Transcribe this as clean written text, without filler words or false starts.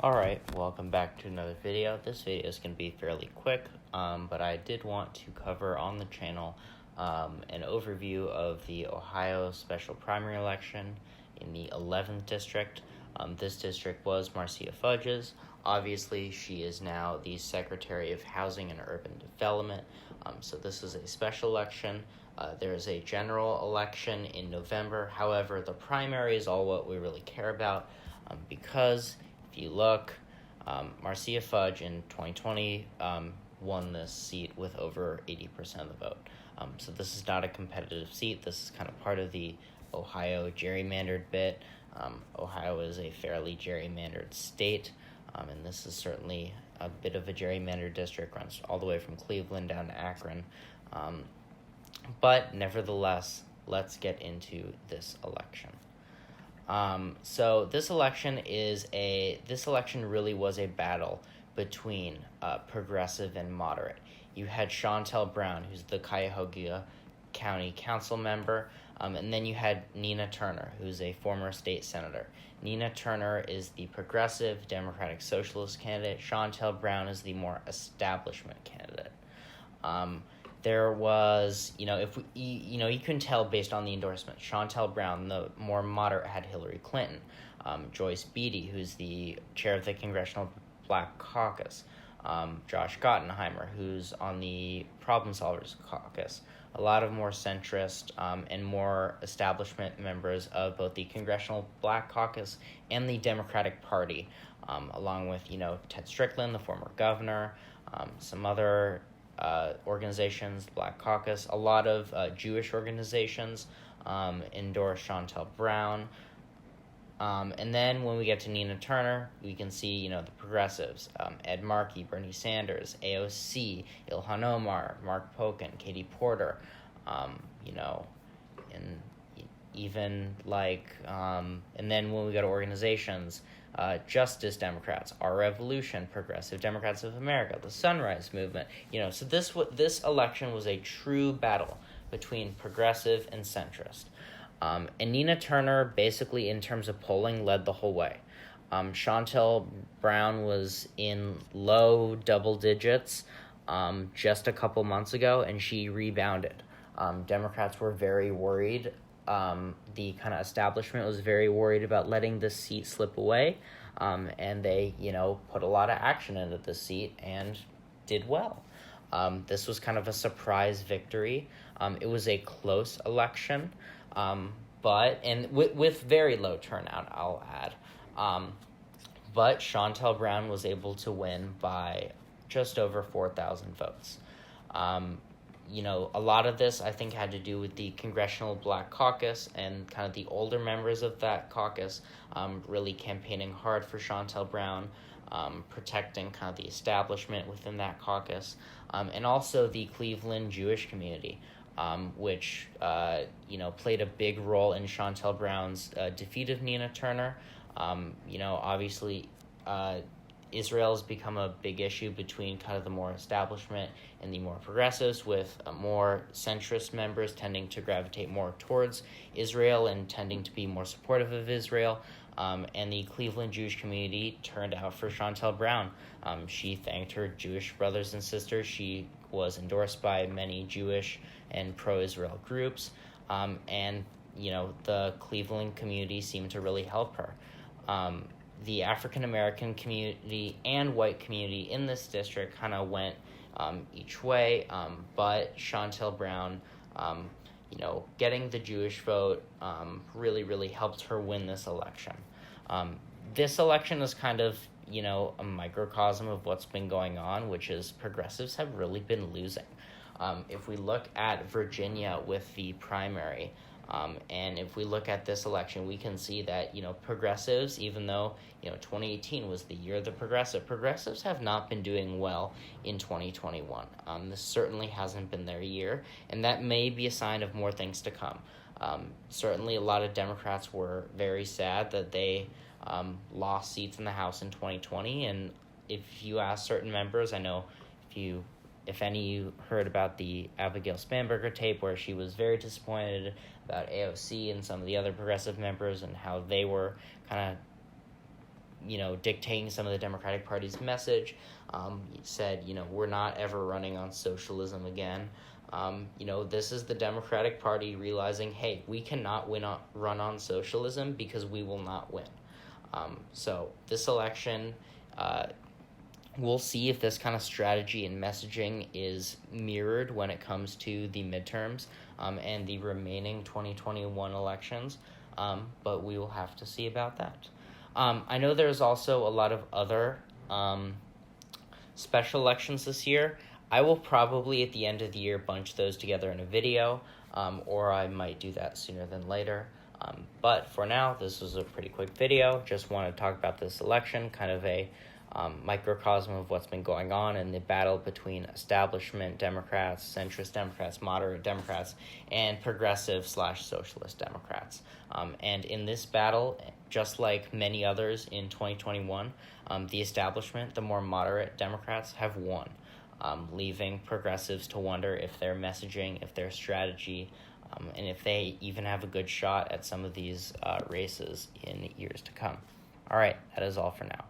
Alright, welcome back to another video. This video is going to be fairly quick, but I did want to cover on the channel an overview of the Ohio special primary election in the 11th district. This district was Marcia Fudge's. Obviously, she is now the Secretary of Housing and Urban Development, so this is a special election. There is a general election in November. However, the primary is all what we really care about because if you look, Marcia Fudge in 2020 won this seat with over 80% of the vote. So this is not a competitive seat. This is kind of part of the Ohio gerrymandered bit. Ohio is a fairly gerrymandered state, and this is certainly a bit of a gerrymandered district, runs all the way from Cleveland down to Akron. But nevertheless, let's get into this election. So this election really was a battle between progressive and moderate. You had Shontel Brown, who's the Cuyahoga County Council member, and then you had Nina Turner, who's a former state senator. Nina Turner is the progressive Democratic Socialist candidate. Shontel Brown is the more establishment candidate. There was, you can tell based on the endorsement. Shontel Brown, the more moderate, had Hillary Clinton. Joyce Beatty, who's the chair of the Congressional Black Caucus. Josh Gottenheimer, who's on the Problem Solvers Caucus. A lot of more centrist and more establishment members of both the Congressional Black Caucus and the Democratic Party, along with, Ted Strickland, the former governor, some other organizations, Black Caucus, a lot of Jewish organizations endorsed Shontel Brown. And then when we get to Nina Turner, we can see, the progressives, Ed Markey, Bernie Sanders, AOC, Ilhan Omar, Mark Pocan, Katie Porter, and even and then when we go to organizations, Justice Democrats, Our Revolution, Progressive Democrats of America, the Sunrise Movement. So this election was a true battle between progressive and centrist. And Nina Turner, basically, in terms of polling, led the whole way. Shontel Brown was in low double digits just a couple months ago, and she rebounded. Democrats were very worried. The kind of establishment was very worried about letting this seat slip away, and they, put a lot of action into the seat and did well. This was kind of a surprise victory. It was a close election, but with very low turnout, I'll add. But Shontel Brown was able to win by just over 4,000 votes. A lot of this, I think, had to do with the Congressional Black Caucus and kind of the older members of that caucus really campaigning hard for Shontel Brown, protecting kind of the establishment within that caucus, and also the Cleveland Jewish community, which, played a big role in Shontel Brown's defeat of Nina Turner. Obviously, Israel has become a big issue between kind of the more establishment and the more progressives, with more centrist members tending to gravitate more towards Israel and tending to be more supportive of Israel. And the Cleveland Jewish community turned out for Shontel Brown. She thanked her Jewish brothers and sisters. She was endorsed by many Jewish and pro-Israel groups. And the Cleveland community seemed to really help her. The African-American community and white community in this district kind of went each way, but Shontel Brown, getting the Jewish vote really, really helped her win this election. This election is kind of, a microcosm of what's been going on, which is progressives have really been losing. If we look at Virginia with the primary, and if we look at this election, we can see that, progressives, even though, 2018 was the year of the progressives have not been doing well in 2021. This certainly hasn't been their year, and that may be a sign of more things to come. Certainly a lot of Democrats were very sad that they lost seats in the House in 2020, and if you ask certain members, I know if any of you heard about the Abigail Spanberger tape where she was very disappointed about AOC and some of the other progressive members and how they were kind of dictating some of the Democratic Party's message. He said, we're not ever running on socialism again. This is the Democratic Party realizing, hey, we cannot run on socialism because we will not win. So this election, we'll see if this kind of strategy and messaging is mirrored when it comes to the midterms and the remaining 2021 elections, but we will have to see about that. I know there's also a lot of other special elections this year. I will probably, at the end of the year, bunch those together in a video, or I might do that sooner than later. But for now, this was a pretty quick video. Just want to talk about this election, kind of a microcosm of what's been going on in the battle between establishment Democrats, centrist Democrats, moderate Democrats, and progressive/socialist Democrats. And in this battle, just like many others in 2021, the establishment, the more moderate Democrats, have won, leaving progressives to wonder if their messaging, if their strategy, and if they even have a good shot at some of these races in years to come. All right, that is all for now.